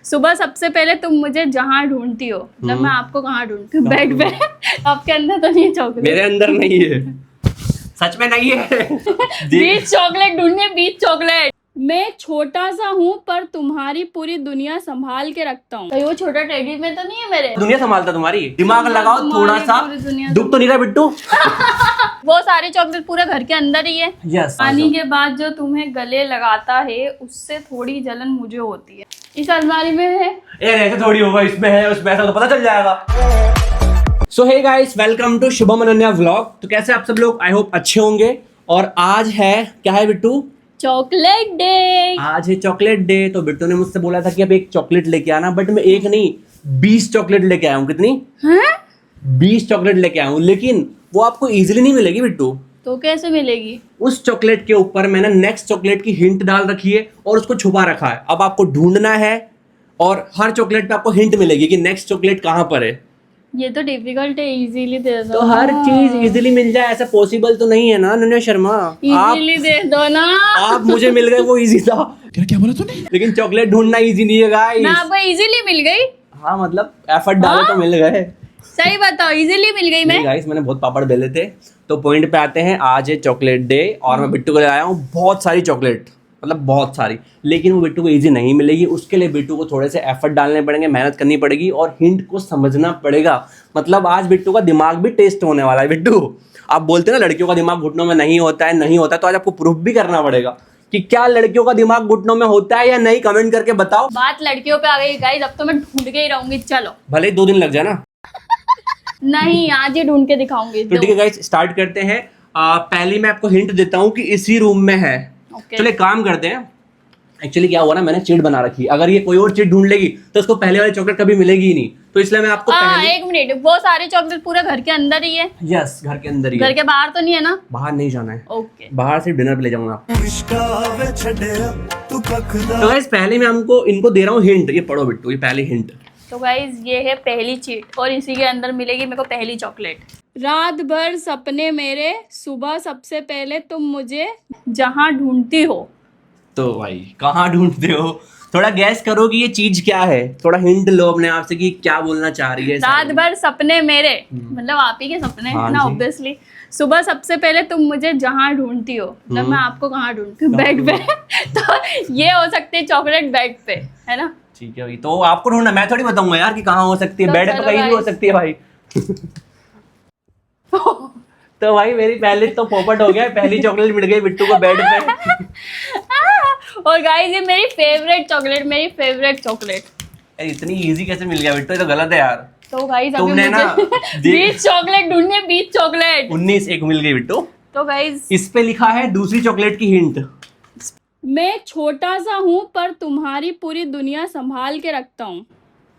सुबह सबसे पहले तुम मुझे जहाँ ढूंढती हो, मतलब मैं आपको कहाँ ढूंढती हूँ? बेड पे। आपके अंदर तो नहीं है चॉकलेट? मेरे अंदर नहीं है, सच में नहीं है। बीच चॉकलेट ढूंढनी है, बीच चॉकलेट। मैं छोटा सा हूँ पर तुम्हारी पूरी दुनिया संभाल के रखता हूँ। वो छोटा टेडी में तो नहीं है मेरे? दुनिया संभालता तुम्हारी, दिमाग लगाओ थोड़ा सा। पूरी दुनिया दुख तो नहीं रहा बिट्टू? वो सारी चॉकलेट पूरे घर के अंदर ही है। यस। पानी के बाद जो तुम्हें गले लगाता है उससे थोड़ी जलन मुझे होती है। इस अलमारी में है। ऐसे थोड़ी होगा, इसमें है उसमें ऐसा तो पता चल जाएगा। So hey guys, welcome to Shubham Ananya vlog. तो कैसे आप सब लोग? आई होप अच्छे होंगे। और आज है क्या है बिट्टू? Chocolate day. आज है चॉकलेट डे। तो बिट्टू ने मुझसे बोला था कि अब एक चॉकलेट लेके आना, बट मैं एक नहीं 20 चॉकलेट लेके आया हूँ। कितनी? 20 चॉकलेट लेके आया हूँ, लेकिन वो आपको इजीली नहीं मिलेगी बिट्टू। तो कैसे मिलेगी? उस चॉकलेट के ऊपर मैंने नेक्स्ट चॉकलेट की हिंट डाल रखी है और उसको छुपा रखा है। अब आपको ढूंढना है और हर चॉकलेट पे आपको हिंट मिलेगी कि नेक्स्ट चॉकलेट कहाँ पर है। ये तो डिफिकल्ट है, इजीली दे दो। तो हर चीज इजीली मिल जाए ऐसा पॉसिबल तो नहीं है ना अनन्या शर्मा। इजीली दे दो ना। आप मुझे मिल गए वो इजी था। क्या बोला तूने? लेकिन चॉकलेट ढूंढना इजी नहीं है गाइस। ना आपको इजीली मिल गई? हाँ मतलब एफर्ट डाले तो मिल गए। सही बताओ, इजीली मिल गई? मैं गाइस मैंने बहुत पापड़ बेले थे। तो पॉइंट पे आते हैं। आज है चॉकलेट डे और मैं बिट्टू को ले आया हूँ बहुत सारी चॉकलेट, मतलब बहुत सारी। लेकिन वो बिट्टू को इजी नहीं मिलेगी। उसके लिए बिट्टू को थोड़े से एफर्ट डालने पड़ेंगे, मेहनत करनी पड़ेगी और हिंट को समझना पड़ेगा। मतलब आज बिट्टू का दिमाग भी टेस्ट होने वाला है। बिट्टू, आप बोलते हैं ना लड़कियों का दिमाग घुटनों में नहीं होता है, नहीं होता, तो आज आपको प्रूफ भी करना पड़ेगा कि क्या लड़कियों का दिमाग घुटनों में होता है या नहीं। कमेंट करके बताओ। बात लड़कियों पे आ गई गाइस, अब तो मैं ढूंढ के ही रहूंगी। चलो, भले 2 दिन लग जाए ना। नहीं आज ही ढूंढ के दिखाऊंगी। तो ठीक है गाइस, स्टार्ट करते हैं। पहले मैं आपको हिंट देता हूँ कि इसी रूम में है। चलो एक काम करते हैं। एक्चुअली क्या हुआ ना, मैंने चीट बना रखी है। अगर ये कोई और चीट ढूंढ लेगी तो उसको पहले वाली चॉकलेट कभी मिलेगी ही नहीं। तो इसलिए मैं आपको पहले... एक मिनट, वो सारी चॉकलेट पूरे घर के अंदर ही है? यस, घर के अंदर ही घर है। के बाहर तो नहीं है ना? बाहर नहीं जाना है। ओके, बाहर सिर्फ डिनर पे ले जाऊंगा। तो गाइस पहले मैं हमको इनको दे रहा हूँ हिंट। ये पढ़ो बिट्टू, ये पहली हिंट। तो गाइस ये है पहली चीट और इसी के अंदर मिलेगी मेरे को पहली चॉकलेट। रात भर सपने मेरे, सुबह सबसे पहले तुम मुझे जहाँ ढूंढती हो। तो भाई कहाँ ढूंढते हो? थोड़ा गैस करो कि ये चीज क्या है। थोड़ा हिंट लो अपने आप से कि क्या बोलना चाह रही है। रात भर सपने मेरे, मतलब आप ही के सपने हाँ है ना जी। ऑब्वियसली। सुबह सबसे पहले तुम मुझे जहाँ ढूंढती हो, मतलब मैं आपको कहाँ ढूंढती हूँ? बेड पे। तो ये हो सकती है चॉकलेट बेड पे, है ना? ठीक है भाई, तो आपको ढूंढना, मैं थोड़ी बताऊंगा यार कि कहाँ हो सकती है। तो बेड पे कहीं भी हो सकती है भाई। तो भाई मेरी पहले तो पोपट हो गया, पहली चॉकलेट मिल गई बिट्टू को बेड पे। और गाइस ये मेरी फेवरेट चॉकलेट, मेरी फेवरेट चॉकलेट। इतनी इजी कैसे मिल गया बिट्टू? ये तो गलत है यार। तो गाइस अभी तुमने ना मुझे 20 चॉकलेट ढूंढनी है, 20 चॉकलेट। 19 एक मिल गई बिट्टू। तो गाइस इस पे लिखा है दूसरी चॉकलेट की हिंट। मैं छोटा सा हूँ पर तुम्हारी पूरी दुनिया संभाल के रखता हूँ।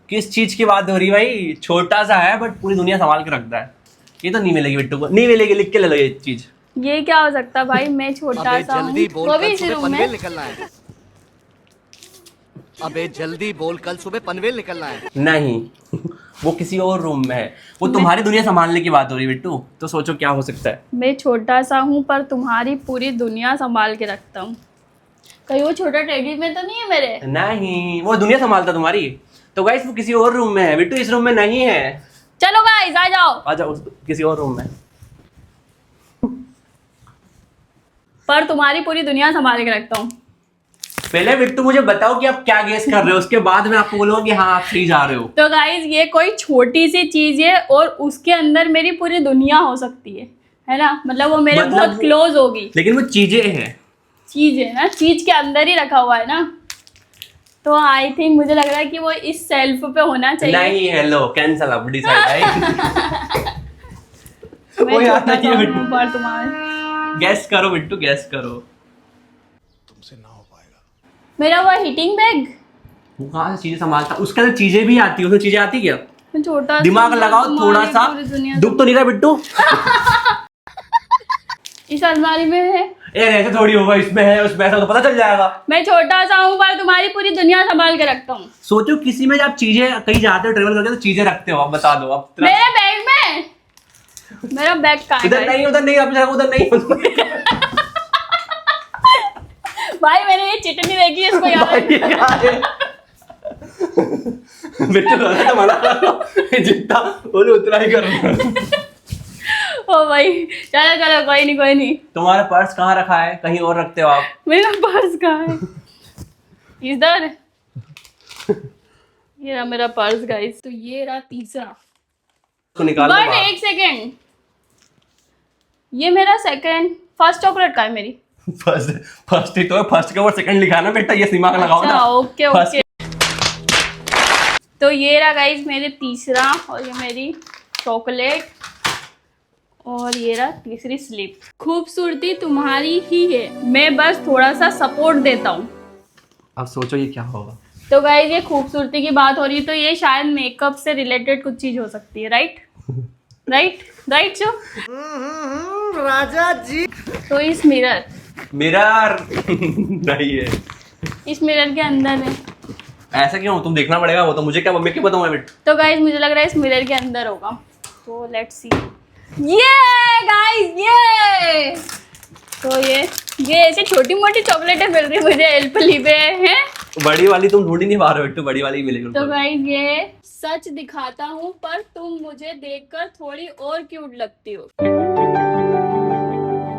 किस चीज की बात हो रही भाई? छोटा सा है बट पूरी दुनिया संभाल के रखता है। ये तो नहीं मिलेगी बिट्टू को, नहीं मिलेगी। लिख के ले लो ये चीज। ये क्या हो सकता है भाई? मैं छोटा सा हूँ, वो भी इसी रूम में। निकलना है। अबे जल्दी बोल, कल सुबह पनवेल निकलना है। नहीं, वो किसी और रूम में है। वो तुम्हारी दुनिया संभालने की बात हो रही है बिट्टू। तो सोचो क्या हो सकता है। मैं छोटा सा हूँ पर तुम्हारी पूरी दुनिया संभाल के रखता हूँ। कहीं वो छोटा टेडी में तो नहीं है मेरे? नहीं, वो दुनिया संभालता तुम्हारी। तो गाइस वो किसी और रूम में है बिट्टू, इस रूम में नहीं है। चलो गाइस आ जाओ। आ जाओ, किसी और रूम में। पर तुम्हारी पूरी दुनिया संभाल के रखता हूँ। पहले बिट्टू मुझे बताओ कि आप क्या गेस कर रहे हो, उसके बाद मैं आपको बोलूंगा कि हाँ आप सही जा रहे हो। तो गाइस ये कोई छोटी सी चीज है और उसके अंदर मेरी पूरी दुनिया हो सकती है ना? मतलब वो मेरे बहुत क्लोज होगी। लेकिन वो चीजें हैं। चीज है ना, चीज के अंदर ही रखा हुआ है ना। तो आई थिंक मुझे लग रहा है कि वो इस सेल्फ पे होना चाहिए। नहीं, हेलो कैंसल अब डिसाइड भाई। वो याद नहीं है बिट्टू। पर तुम्हारे गैस करो बिट्टू, गैस करो। तुमसे ना हो पाएगा। मेरा वो हीटिंग बैग। वो कहाँ से चीजें संभालता? उसके अंदर चीजें भी आती है। उसमें चीजें आती क्या? छोटा दिमाग लगाओ थोड़ा सा। दुख तो नहीं रहा बिट्टू? इस अलमारी में है। ऐसे थोड़ी होगा, इसमें है उसमें ऐसा तो पता चल जाएगा। मैं छोटा सा हूँ पर तुम्हारी पूरी दुनिया संभाल के रखता हूँ। सोचो किसी में जब चीजें कहीं जाते हो ट्रेवल करके तो चीजें रखते हो, आप बता दो। आप मेरे बैग में। मेरा बैग कहाँ है? उधर नहीं, उधर नहीं, अपनी जगह उधर नहीं। भाई मैंने ये चिट नहीं देखी, इसको याद है। बिट्टू तो मना कर लो, जितना बोले उतना ही करो। ओ भाई चलो चलो, कोई नहीं। तुम्हारा पर्स कहाँ रखा है? कहीं और रखते हो आप? मेरा पर्स कहाँ है? इधर। ये रहा मेरा पर्स गाइस। तो ये रहा तीसरा। तो निकाल लो बट बाहर। एक सेकेंड, ये मेरा सेकंड, फर्स्ट चॉकलेट का है मेरी। फर्स्ट ही तो है, फर्स्ट के ऊपर सेकंड लिखा है ना बेटा, ये दिमाग लगाओ ना। अच्छा ओके First- ओके। तो ये रहा गाइस मेरे तीसरा, और ये मेरी चॉकलेट, और ये रहा तीसरी स्लिप। खूबसूरती तुम्हारी ही है, मैं बस थोड़ा सा सपोर्ट देता हूँ। अब सोचो ये क्या होगा। तो गाइस ये खूबसूरती की बात हो रही है, तो ये शायद मेकअप से रिलेटेड कुछ चीज हो सकती है, राइट राइट जो राजा जी। तो इस मिरर नहीं है। इस मिरर के अंदर है। ऐसा क्यों? तुम देखना पड़ेगा, वो तो मुझे क्या, मम्मी क्यों बताऊँ बेटा? तो गाइस मुझे लग रहा है इस मिरर के अंदर होगा, तो लेट्स सी। ये गाइस ये, तो ये ऐसे छोटी मोटी चॉकलेटें मिल रही मुझे एलपली पे हैं। बड़ी वाली तुम ढूंढ ही नहीं पा रहे हो बेटू, बड़ी वाली मिलेगी। तो गाइस ये सच दिखाता हूँ पर तुम मुझे देखकर थोड़ी और क्यूट लगती हो।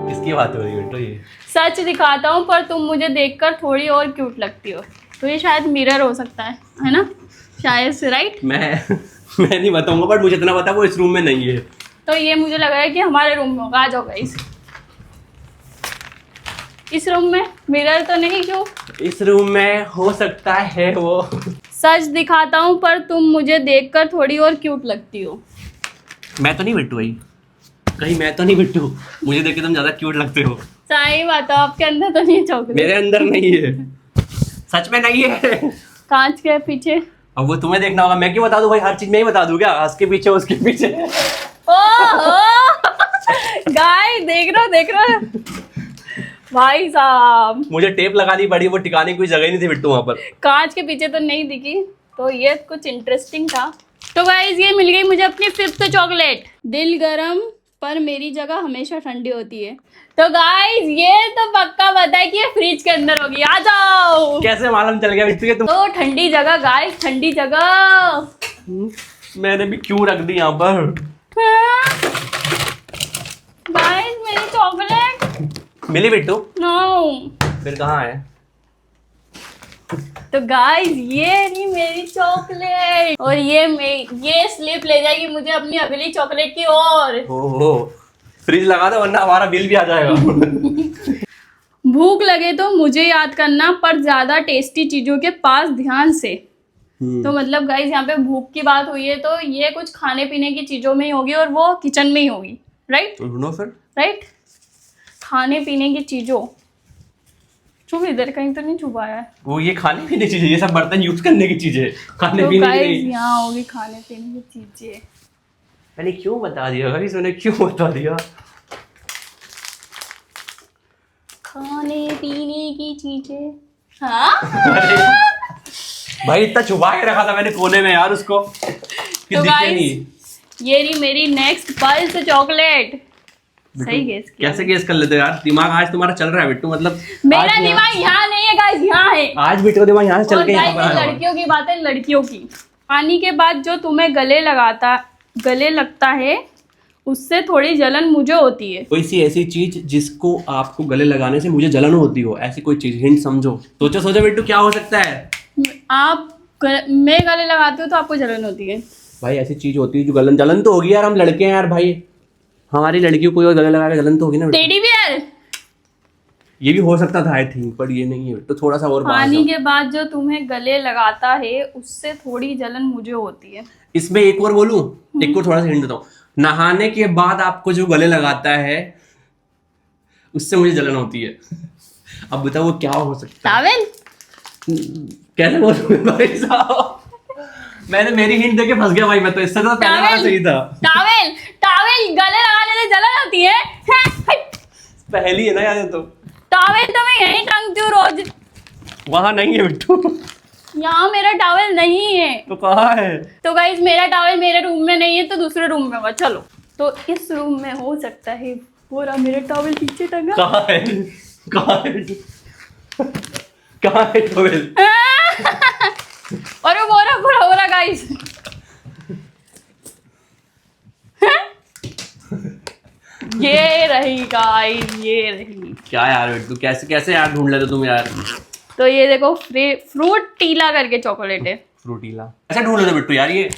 किसकी बात हो रही है बेटू? ये सच दिखाता हूँ पर तुम मुझे देखकर थोड़ी और क्यूट लगती हो। तो ये शायद मिरर हो सकता है ना, शायद से, राइट? मैं नहीं बताऊंगा, बट मुझे इतना पता है वो इस रूम में नहीं है। तो ये मुझे लग रहा है कि हमारे रूम में होगा। आ जाओ गाइस। इस रूम में मिरर तो नहीं, क्यों? इस रूम में हो सकता है वो। सच दिखाता हूँ पर तुम मुझे देखकर थोड़ी और क्यूट लगती हो। मैं तो नहीं बिट्टू भाई, कहीं मैं तो नहीं बिट्टू? मुझे देख के तुम ज्यादा क्यूट लगते हो। सही बात है, आपके अंदर तो नहीं चौक मेरे अंदर नहीं है, सच में नहीं है। कांच के पीछे। अब वो तुम्हें देखना होगा, मैं क्यों बता दूं भाई? हर चीज मैं ही बता दूं क्या? उसके पीछे उसके पीछे। गाइस देख रहे भाई साहब, मुझे टेप लगानी पड़ी, वो टिकाने की कोई जगह ही नहीं थी बिट्टू वहां पर। कांच के पीछे तो नहीं दिखी, तो ये कुछ इंटरेस्टिंग था। तो गाइस ये मिल गई मुझे अपनी फिफ्थ चॉकलेट। दिल गरम पर मेरी जगह हमेशा ठंडी होती है। तो गाइस ये तो पक्का पता है कि ये फ्रिज के अंदर होगी। आ जाओ। कैसे मालूम चल गया बिट्टू के तुम? तो ठंडी जगह गाइस, ठंडी जगह। मैंने भी क्यों रख दी यहाँ पर? गाइस मेरी चॉकलेट मिली बिट्टू? नो। फिर कहाँ है? तो गाइस ये रही मेरी चॉकलेट, और ये स्लिप ले जाएगी मुझे अपनी अगली चॉकलेट की ओर। ओहो, फ्रिज लगा दो वरना हमारा बिल भी आ जाएगा। भूख लगे तो मुझे याद करना, पर ज्यादा टेस्टी चीजों के पास ध्यान से। तो मतलब गाइस यहाँ पे भूख की बात हुई है, तो ये कुछ खाने पीने की चीजों में ही होगी, और वो किचन में ही होगी, राइट? तो ढूंढो फिर। राइट, खाने पीने की चीजों। चुप, इधर कहीं तो नहीं छुपाया है? वो ये खाने पीने की चीजें, ये सब बर्तन यूज करने की चीजें, खाने तो पीने की गाइस नहीं। यहाँ होगी खाने पीने की चीजें। मैंने क्यों बता दिया गाइस, मैंने क्यों बता दिया? खाने पीने की चीजें। हाँ अरे भाई इतना छुपा के रखा था मैंने कोने में यार उसको, कि तो दिखे गाइस नहीं। ये रही मेरी नेक्स्ट पल्स चॉकलेट। सही गेस किया। कैसे गेस कर लेते हो यार? दिमाग आज तुम्हारा चल रहा है बिट्टू, मतलब मेरा आज दिमाग यहाँ नहीं है गाइस, यहाँ है। आज बिट्टू का दिमाग यहाँ से चल और के यहाँ गाइस पर ये आया हुआ है। लड़कियों की बात है, लड़कियों की। पानी के बाद जो तुम्हें गले लगता है, उससे थोड़ी जलन मुझे होती है। कोई सी ऐसी चीज जिसको आपको गले लगाने से मुझे जलन होती हो, ऐसी कोई चीज, हिंट समझो। सोचो सोचो बिट्टू, क्या हो सकता है? मैं गले लगाती हूँ तो आपको जलन होती है। भाई ऐसी चीज होती है जो जलन तो होगी यार, हम लड़के हैं यार भाई, हमारी लड़कियों को गले लगा के जलन तो होगी ना। Teddy bear. ये भी हो सकता था आई थिंक, पर ये नहीं है। तो थोड़ा सा और पास पानी जाओ। के बाद जो तुम्हें गले लगाता है, उससे थोड़ी जलन मुझे होती है। इसमें एक और बोलूं, एक और थोड़ा सा हिंट देता हूँ। नहाने के बाद आपको जो गले लगाता है, उससे मुझे जलन होती है। अब बताओ वो क्या हो सकता है? टावेल। कैसे बोलूं भाई साहब? मैंने मेरी हिंट देके फंस गया भाई, मैं तो इससे तो पहले वाला सही था। टावेल टावेल गले लगाने से जलन होती है। पहली है ना यार तो। टावेल तो मैं यहीं टांगती हूँ रोज। वहां नहीं है बिट्टू। यहाँ मेरा टावेल नहीं है। तो कहाँ है? तो गाइस मेरा टावेल मेरे रूम में नहीं है, तो दूसरे रूम में होगा। चलो, तो इस रूम में हो सकता है। वो रहा मेरा टावेल पीछे टंगा। कहाँ है? कहाँ है? कहाँ है टॉवेल? और वो हो रहा गाइस। ये रही गाइस, ये रही। क्या यार बिट्टू, कैसे कैसे यार ढूंढ लेते तुम यार। तो ये देखो फ्रूट टीला करके चॉकलेट है। फ्रूटीला ऐसे ढूंढ लेते बिट्टू यार। ये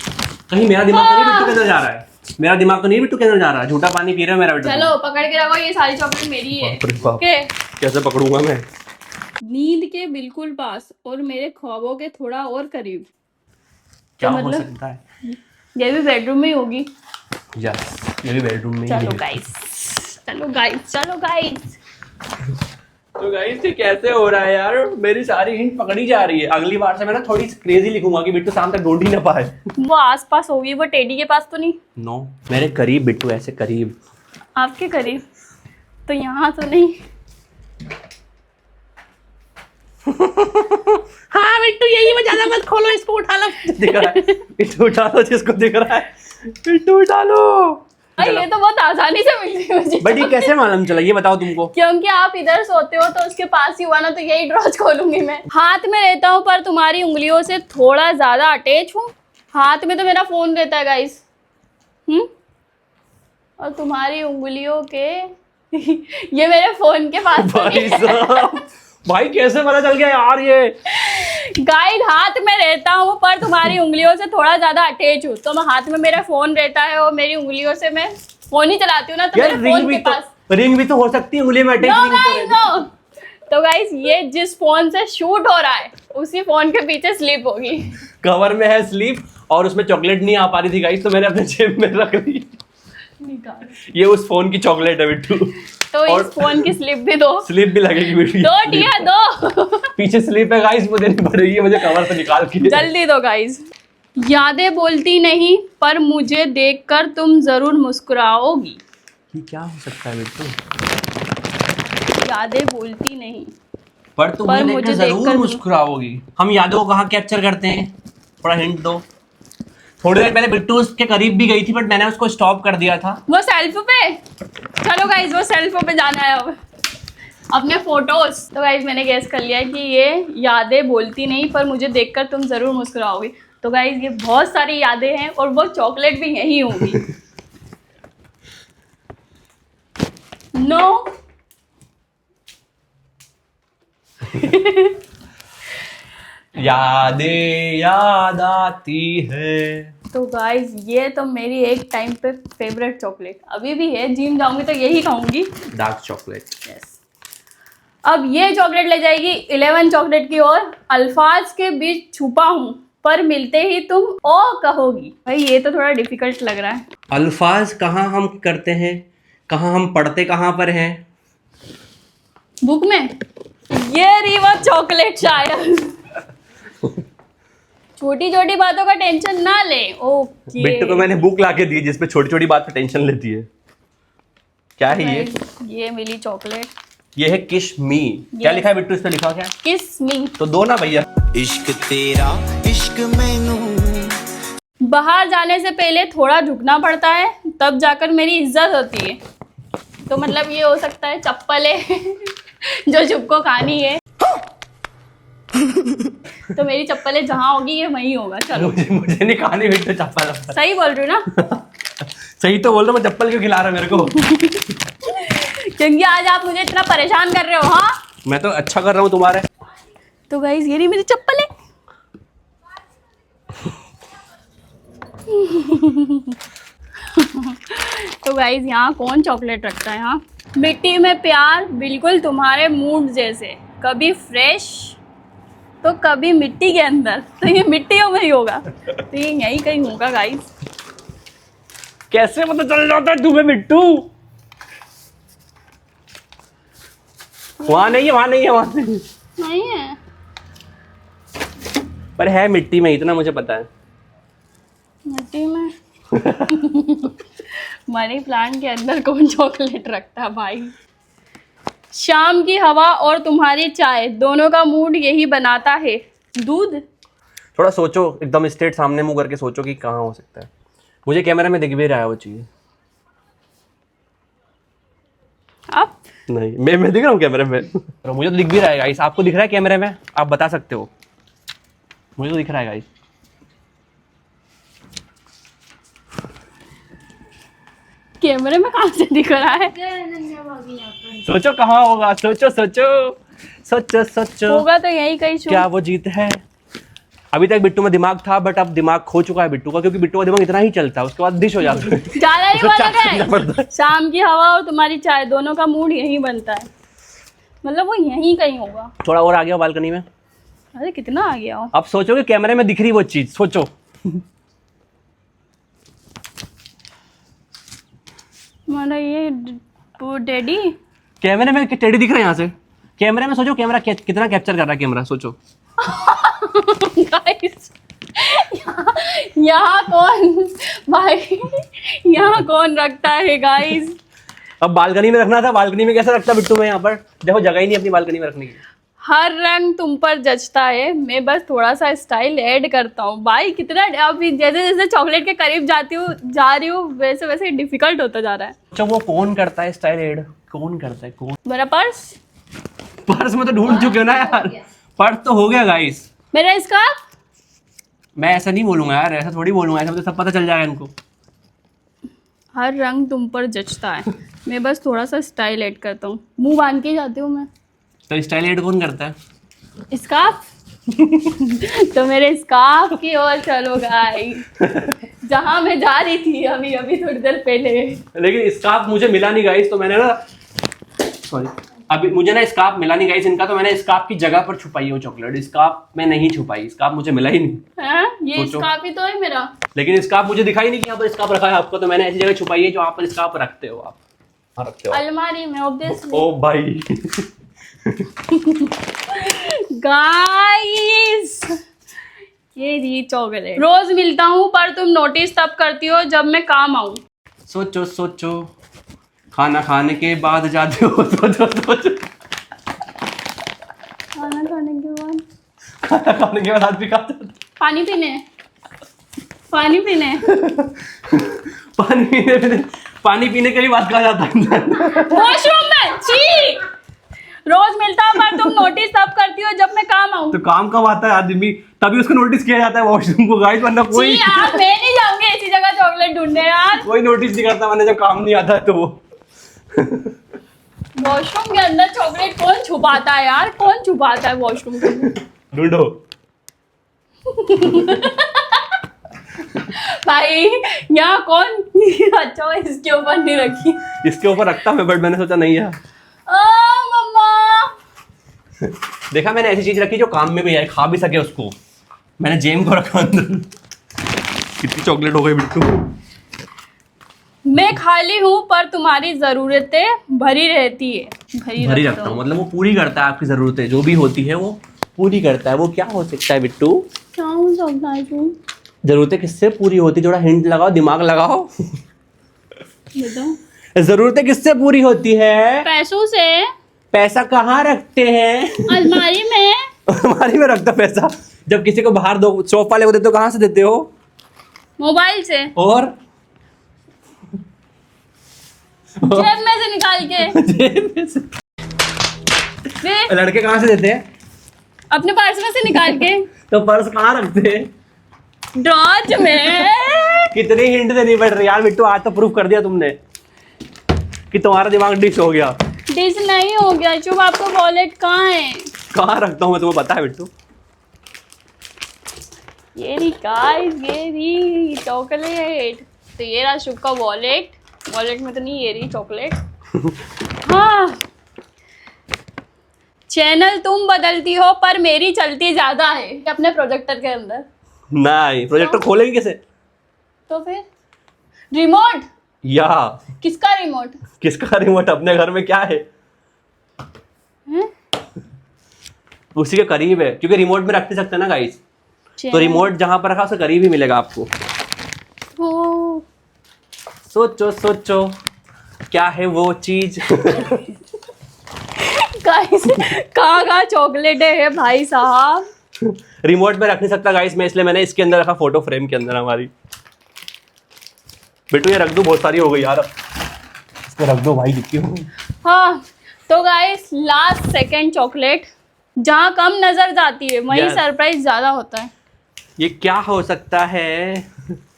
कहीं मेरा दिमाग तो नहीं बिट्टू के अंदर जा रहा है? मेरा दिमाग तो नहीं बिट्टू के अंदर जा रहा है? झूठा पानी पी रहे हो मेरा बिट्टू। चलो पकड़ के रखो, ये सारी चॉकलेट मेरी है। बाप रे बाप। ओके। कैसे पकड़ूंगा मैं? नींद के बिल्कुल पास और मेरे ख्वाबों के थोड़ा और करीब। क्या तो हो मतलब सकता है? ये भी बेडरूम में ही होगी। यस, ये भी बेडरूम में ही चलो है। गाइस, चलो गाइस, चलो गाइस। तो गाइस ये कैसे हो रहा है यार? मेरी सारी हिंट पकड़ी जा रही है। अगली बार से मैं ना थोड़ी क्रेजी लिखूंगा कि बिट्टू शाम तक ढूंढ ही ना पाए। वो आसपास होगी, वो टेडी के पास तो नहीं? नो, मेरे करीब बिट्टू, ऐसे करीब। आपके करीब तो यहाँ तो नहीं। हाँ बिट्टू, यही मैं ज्यादा मत खोलो, इसको उठा लो। दिख रहा है बिट्टू, उठा लो जिसको दिख रहा है। बिट्टू उठा लो। ये तो बहुत आसानी से मिल गई मुझे। बट ये कैसे मालूम चला, ये बताओ तुमको? क्योंकि आप इधर सोते हो तो उसके पास ही हुआ ना, तो यही ड्रॉज खोलूंगी मैं। हाथ में रहता हूँ पर तुम्हारी उंगलियों से थोड़ा ज्यादा अटैच हूँ। हाथ में तो मेरा फोन रहता है गाइस। और तुम्हारी उंगलियों के ये मेरे फोन के पास तो भाई नहीं है। साहब, भाई कैसे पता चल गया यार ये? गाइड, हाथ में रहता हूँ पर तुम्हारी उंगलियों से थोड़ा ज्यादा अटैच हूँ। तो मैं हाथ में मेरा फोन रहता है और मेरी उंगलियों से मैं फोन ही चलाती हूँ ना, तो यार मेरे फोन के पास। रिंग भी तो हो सकती है उंगली में अटैच। No guys, no. तो गाइस ये जिस फोन से शूट हो रहा है उसी फोन के पीछे स्लिप होगी। कवर में है स्लीप और उसमें चॉकलेट नहीं आ पा रही थी गाइस, तो मैंने अपने जेब में रख ली। ये उस फोन की चॉकलेट है बिट्टू। तो और इस फोन की स्लिप भी दो। स्लिप भी लगेगी बिट्टू। दो डिया दो। पीछे स्लिप है गाइस, वो देनी पड़ेगी मुझे कवर से निकाल के। जल्दी दो गाइस। यादें बोलती नहीं पर मुझे देखकर तुम जरूर मुस्कुराओगी। ये क्या हो सकता है बिट्टू? यादें बोलती नहीं पर तुम पर मुझे मुझे देखकर जरूर देखकर मुस्कुराओगी। हम यादों को कहाँ कैप्चर करते हैं? थोड़ा हिंट दो। थोड़ी देर पहले बिट्टू उसके करीब भी गई थी बट मैंने उसको स्टॉप कर दिया था। वो सेल्फ पे। चलो गाइस, वो सेल्फ पे जाना है अब अपने फोटोज। तो गाइस मैंने गेस कर लिया कि ये यादें बोलती नहीं पर मुझे देखकर तुम जरूर मुस्कुराओगी। तो गाइस ये बहुत सारी यादें हैं और वो चॉकलेट भी यही होंगी। नो। यादें याद आती है। तो गाइस ये तो मेरी एक टाइम पे फेवरेट चॉकलेट अभी भी है। जिम जाऊंगी तो यही खाऊंगी। Dark chocolate. यस। अब ये चॉकलेट ले जाएगी 11 चॉकलेट की ओर। अल्फाज के बीच छुपा हूँ पर मिलते ही तुम ओ कहोगी। भाई ये तो थोड़ा डिफिकल्ट लग रहा है। अल्फाज कहाँ हम करते हैं, कहाँ हम पढ़ते कहाँ पर हैं? बुक में। ये रही वो चॉकलेट शायद। छोटी छोटी बातों का टेंशन ना ले। ओके। बिट्टू को मैंने बुक ला के दी जिसपे छोटी छोटी बात पे टेंशन लेती है। क्या है ये मिली चॉकलेट। ये है किश मी। क्या लिखा है बिट्टू इस पे? लिखा क्या है? किस मी। तो दो ना भैया। इश्क तेरा इश्क मैनू। बाहर जाने से पहले थोड़ा झुकना पड़ता है तब जाकर मेरी इज्जत होती है। तो मतलब ये हो सकता है चप्पल है जो झुक को खानी है। तो मेरी चप्पलें जहाँ होगी ये वहीं होगा। चलो मुझे नहीं खानी बिट्टू चप्पल। सही बोल रही हूँ ना? सही तो बोल रहा हूँ, मैं चप्पल क्यों खिला रहा है मेरे को? क्योंकि आज आप मुझे इतना परेशान कर रहे हो। हाँ मैं तो अच्छा कर रहा हूँ तुम्हारे। तो गाइस ये रही मेरी चप्पल है। तो गाइस यहाँ कौन चॉकलेट रखता है? हाँ, मिट्टी में प्यार बिल्कुल तुम्हारे मूड जैसे, कभी फ्रेश तो कभी मिट्टी के अंदर। तो ये मिट्टियों में ही होगा। तो ये यहीं कहीं होगा गाइस। कैसे पता चल जाता है तुम्हें बिट्टू? वहां नहीं है, वहां नहीं है, वहां नहीं। नहीं है पर है मिट्टी में, इतना मुझे पता है। मिट्टी में। मनी प्लांट के अंदर कौन चॉकलेट रखता है भाई? शाम की हवा और तुम्हारी चाय दोनों का मूड यही बनाता है। दूध। थोड़ा सोचो, एकदम स्ट्रेट सामने मुंह करके सोचो कि कहाँ हो सकता है। मुझे कैमरा में दिख भी रहा है वो चीज। अब नहीं, मैं दिख रहा हूँ कैमरे में। तो मुझे तो दिख भी रहा है गाइस। आपको दिख रहा है कैमरे में? आप बता सकते हो। मुझे तो दिख रहा है गाइस। कैमरे में कहाँ से दिख रहा है? सोचो कहाँ होगा, सोचो सोचो सोचो सोचो। होगा तो यही कहीं छू। क्या वो जीत है? अभी तक बिट्टू में दिमाग था, बट अब दिमाग खो चुका है बिट्टू का, क्योंकि बिट्टू का दिमाग इतना ही चलता है, उसके बाद डिश हो जाता है। ज्यादा नहीं उसको चाट करना बोलोगे? पड़ता है। शाम की हवा और तुम्हारी चाय दोनों का मूड यहीं बनता है, मतलब वो यहीं कहीं होगा। थोड़ा और आ गया बालकनी में। अरे कितना आ गया हो? अब सोचो कि कैमरे में दिख रही वो चीज, सोचो। हमारा ये डैडी कैमरे में टेडी दिख रहा है यहाँ से। कैमरे में सोचो, कैमरा कितना कैप्चर कर रहा है कैमरा, सोचो। गाइस, यहाँ कौन भाई, यहाँ कौन रखता है गाइस? अब बालकनी में रखना था, बालकनी में कैसे रखता बिट्टू में? यहाँ पर देखो जगह ही नहीं अपनी बालकनी में रखने की। हर रंग तुम पर जचता है, मैं बस थोड़ा सा स्टाइल ऐड करता हूँ। भाई कितना, अभी जैसे जैसे चॉकलेट के करीब जा रही हूँ वैसे वैसे डिफिकल्ट होता जा रहा है। अच्छा वो कौन करता है स्टाइल ऐड? कौन करता है? कौन? मेरा पर्स, पर्स में तो ढूंढ चुके हो ना यार। पर्स तो हो गया गाइस। मेरा स्कार्फ। मैं ऐसा नहीं बोलूंगा यार, ऐसा थोड़ी बोलूंगा, ऐसा तो सब पता चल जाएगा इनको। हर रंग तुम पर जचता है, मैं बस थोड़ा सा स्टाइल ऐड करता हूँ। मुंह बांध के जाती हूँ मैं। तो स्टाइल ऐड कौन करता है? स्कार्फ। तो मेरे स्कार्फ की ओर चलो गाइस, जहाँ मैं जा रही थी अभी अभी थोड़ी देर पहले। लेकिन स्कार्फ मुझे मिला नहीं गाइस, तो मैंने ना, सॉरी, अभी मुझे ना स्कार्फ मिला नहीं गाइस इनका, तो मैंने स्कार्फ की जगह पर छुपाई है वो चॉकलेट। स्कार्फ में नहीं छुपाई, स्कार्फ मुझे मिला ही नहीं। हाँ, ये सोचो। स्कार्फ ही तो है मेरा। लेकिन स्कार्फ मुझे दिखाई नहीं कि यहाँ पर स्कार्फ रखा है आपको, तो मैंने ऐसी जगह छुपाई है जहाँ पर स्कार्फ रखते हो आप। हाँ रखते हो। अलमारी में ऑब्वियसली। ओ भाई। गाइस, ये रही चॉकलेट। रोज मिलता हूँ पर तुम नोटिस तब करती हो जब मैं काम आऊँ। सोचो सोचो, खाना खाने के बाद जाते हो, सोचो सोचो। खाना खाने के बाद खाना खाने के बाद आदमी कहाँ जाता है? पानी पीने, पानी पीने। पानी पीने के लिए बात कहा जाता है। वॉशरूम में। छी। रोज मिलता हूँ पर तुम नोटिस तब करती हो जब मैं काम आऊँ। तो काम कब आता है आदमी, तभी उसको नोटिस किया जाता है वॉशरूम को गाइस, वरना कोई छी यार, मैं नहीं जाऊंगी ऐसी जगह चॉकलेट ढूंढने यार। कोई नोटिस नहीं करता, वरना जब काम नहीं आता है तो वो। वॉशरूम के अंदर चॉकलेट कौन छुपाता है यार? कौन छुपाता है वॉशरूम के अंदर? ढूंढो। भाई यहाँ कौन? अच्छा इसके ऊपर नहीं रखी। इसके ऊपर रखता मैं, बट मैंने सोचा नहीं है। मम्मा। देखा मैंने ऐसी चीज रखी जो काम में भी आए, खा भी सके उसको। मैंने जेम को रखा अंदर। कितनी चॉकलेट हो गई बिट्टू? मैं खाली हूँ पर तुम्हारी जरूरतें भरी रहती है। भरी रखता हूँ, मतलब वो पूरी करता है आपकी जरूरतें जो भी होती है, वो पूरी करता है। वो क्या हो सकता है बिट्टू? क्या हो सकता है तू? जरूरतें किससे पूरी होती? थोड़ा हिंट लगाओ, दिमाग लगाओ। बताओ। जरूरतें किससे पूरी होती है? पैसों से। पैसा कहाँ रखते हैं? अलमारी में। अलमारी में रखता पैसा। जब किसी को बाहर दो, शॉप वाले को देते हो, कहाँ से देते हो? मोबाइल से। और जेब में से निकाल के। जेब में से। वे लड़के कहाँ से देते हैं? अपने पर्स में से निकाल के। तो पर्स कहाँ रखते हैं? ड्रॉज में। कितनी हिंट देनी पड़ रही यार बिट्टू, आज तो प्रूफ कर दिया तुमने कि तुम्हारा दिमाग डिश हो गया। डिश नहीं हो गया, चुप। आपका वॉलेट कहाँ है? कहाँ रखता हूँ मैं, तुम्हें पता है बिट्टू? ये रही गाइस, ये रही चॉकलेट। तो ये रहा शुभ का वॉलेट। वॉलेट में तो नहीं, ये रही चॉकलेट। हाँ, चैनल तुम बदलती हो पर मेरी चलती ज्यादा है। अपने प्रोजेक्टर के अंदर नहीं, प्रोजेक्टर खोलेगी कैसे? तो फिर रिमोट। या किसका रिमोट? किसका रिमोट? अपने घर में क्या है? हैं? उसी के करीब है, क्योंकि रिमोट में रख नहीं सकते ना गाइस। तो रिमोट जहां पर रखा उसके करीब ही मिलेगा आपको। ओ, सोचो सोचो, क्या है वो चीज? गाइस कहाँ चॉकलेट है भाई साहब? रिमोट में रख नहीं सकता गाइस मैं, इसलिए मैंने इसके अंदर रखा, फोटो फ्रेम के अंदर हमारी। बेटू ये रख दो, बहुत सारी हो गई यार, इसको रख दो भाई, कितनी हो गई। हाँ, तो गाइस लास्ट सेकंड चॉकलेट, जहाँ कम नजर जाती है वहीं Yes. सरप्राइज ज्यादा होता है। ये क्या हो सकता है?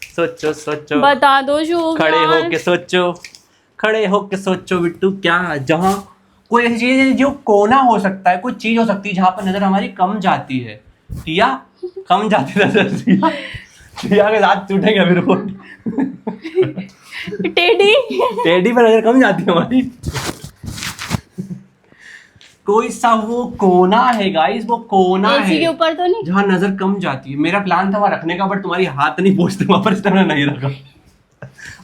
सोचो सोचो, बता दो शुभ। खड़े होके सोचो, खड़े होके सोचो बिट्टू, क्या जहाँ कोई ऐसी चीज है जो कोना हो सकता है, कोई चीज हो सकती है जहाँ पर नजर हमारी कम जाती है। टिया कम जाती है नजर, टिया टिया के दांत टूटेंगे फिर वो। टेडी। टेडी पर नजर कम जाती है हमारी। कोई सा वो कोना है गाइस, वो कोना एसी के है ऊपर तो नहीं? जहाँ नजर कम जाती है। मेरा प्लान था वहाँ रखने का, बट तुम्हारी हाथ नहीं पहुंचते वहां पर, इसलिए मैंने नहीं रखा,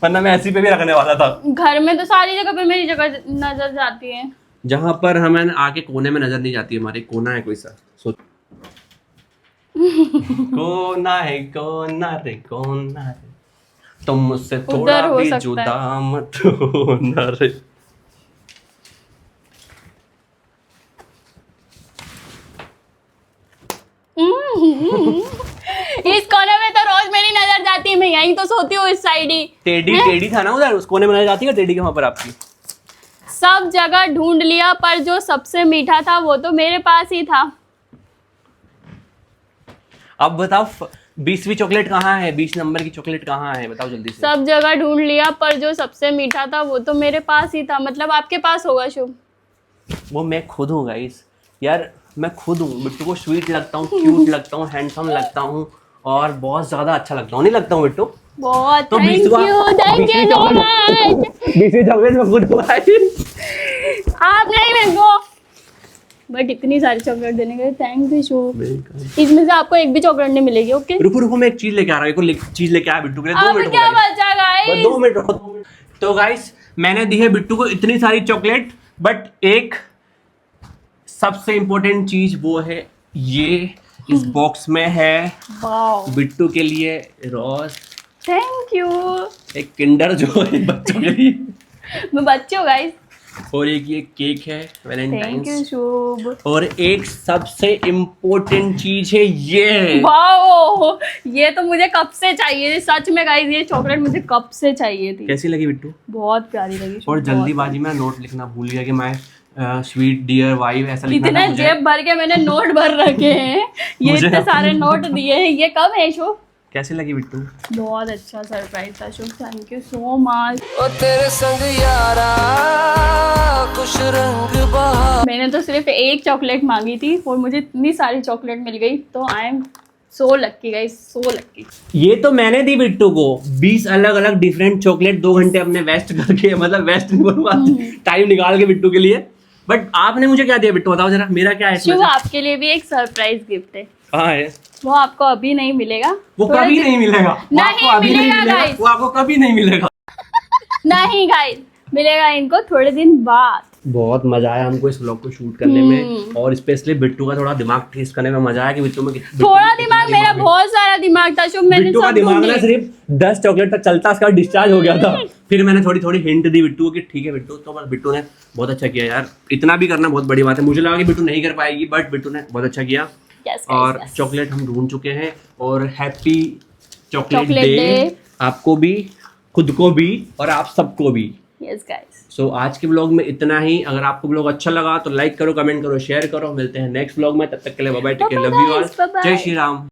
वरना मैं ऐसी पे भी रखने वाला था। घर में तो सारी जगह पे मेरी जगह नजर जाती है। जहां पर हमें आके कोने में नजर नहीं जाती हमारे, कोना है कोई सा, सोच। कोना है, कोना रे कोना रे, तुम मुझसे थोड़ा उधर हो भी सकता जुदा मत होना रे। इस कोने में तो रोज मेरी नजर जाती है, मैं यहीं तो सोती हूँ इस साइड ही। टेडी, टेडी था ना उधर, उस कोने में नजर जाती है टेडी के वहां पर आपकी। सब जगह ढूंढ लिया पर जो सबसे मीठा था वो तो मेरे पास ही था। अब बताओ 20वीं चॉकलेट कहाँ है? 20 नंबर की चॉकलेट कहाँ है? बताओ जल्दी से। सब जगह ढूंढ लिया पर जो सबसे मीठा था वो तो मेरे पास ही था, मतलब आपके पास होगा शुभ। वो मैं खुद हूँ गाइस, यार मैं खुद हूँ। बिट्टू को स्वीट लगता हूँ, क्यूट लगता हूँ, हैंडसम लगता हूँ और बहुत ज्यादा अच्छा लगता हूँ, नहीं लगता हूँ बिट्टू? बहुत तो थैंक यू सो मच। 20वीं चॉकलेट में खुद हूँ गाइस। आप नहीं मेरे को, बट इतनी सारी चॉकलेट देने के लिए थैंक यू शुभ। इसमें से आपको एक भी चॉकलेट नहीं मिलेगी, ओके? रुको रुको, मैं एक चीज लेके आ रहा हूँ, एक चीज लेके आया बिट्टू के लिए। 2 अब मिनट क्या रुको बचा guys। गाइस? 2 मिनट रुको। तो गाइस मैंने दी है बिट्टू को इतनी सारी चॉकलेट, बट एक सबसे इम्पोर्टेंट चीज वो है ये, इस बॉक्स में है वाओ, बिट्टू के लिए रोज, थैंक यू। एक किंडर जो है बच्चों के लिए, मैं बच्चे हूँ गाइस। और एक ये केक है थैंक यू वैलेंटाइंस, शुभ। और एक सबसे इम्पोर्टेंट चीज है ये। वाओ, ये तो मुझे कब से चाहिए, सच में गाइस ये चॉकलेट मुझे कब से चाहिए थी। कैसी लगी बिट्टू? बहुत प्यारी लगी शुभ, और बहुत जल्दीबाजी में नोट लिखना भूल गया कि मैं स्वीट डियर वाइफ ऐसा प्यारी। लिखना था इतने मुझे। जेब भर के मैंने नोट भर रखे हैं, ये मुझे इतने सारे नोट दिए हैं, ये कब है शुभ? कैसी लगी बिट्टू? बहुत अच्छा सरप्राइज था शुभ, थैंक यू सो मच। ओ तेरे संग यारा कुछ रंग बहा। मैंने तो सिर्फ एक चॉकलेट मांगी थी और मुझे इतनी सारी चॉकलेट मिल गई, तो I am so lucky guys, सो लक्की। ये तो मैंने दी बिट्टू को 20 अलग अलग डिफरेंट चॉकलेट, 2 घंटे अपने वेस्ट करके, मतलब वेस्ट नहीं बोलूंगा, टाइम निकाल के बिट्टू के लिए। बट आपने मुझे क्या दिया बिट्टू, बताओ जरा, मेरा क्या है इसमें शुभ, से? आपके लिए भी एक सरप्राइज गिफ्ट है, हाँ है। वो आपको अभी नहीं मिलेगा। वो थोड़े कभी दिन- नहीं मिलेगा, वो नहीं आपको अभी नहीं मिलेगा मिलेगा, guys। वो आपको कभी नहीं मिलेगा। नहीं गाइस, मिलेगा इनको थोड़े दिन बाद। बहुत मजा आया हमको इस व्लॉग को शूट करने में, और स्पेशली बिट्टू का थोड़ा दिमाग टेस्ट करने में मजा आया कि बिट्टू में थोड़ा दिमाग, मेरा बहुत सारा दिमाग था शुभ, मैंने बिट्टू का सब दिमाग ढूंढ ना लिए। सिर्फ 10 चॉकलेट तक चलता, उसका डिस्चार्ज हो गया था। फिर मैंने थोड़ी थोड़ी हिंट दी बिट्टू को कि ठीक है बिट्टू, तो बस बिट्टू ने बहुत अच्छा किया यार। इतना भी करना बहुत बड़ी बात है, मुझे लगा कि बिट्टू नहीं कर पाएगी, बट बिट्टू ने बहुत अच्छा किया। Yes, guys, और yes. चॉकलेट हम ढूंढ चुके हैं, और happy chocolate Chocolate day day। आपको भी, खुद को भी, और आप सबको भी। यस गाइस, सो आज के ब्लॉग में इतना ही। अगर आपको ब्लॉग अच्छा लगा तो लाइक करो, कमेंट करो, शेयर करो। मिलते हैं नेक्स्ट ब्लॉग में, तब तक के लिए bye bye, take care, love you all, Bye-bye, bye-bye। जय श्री राम।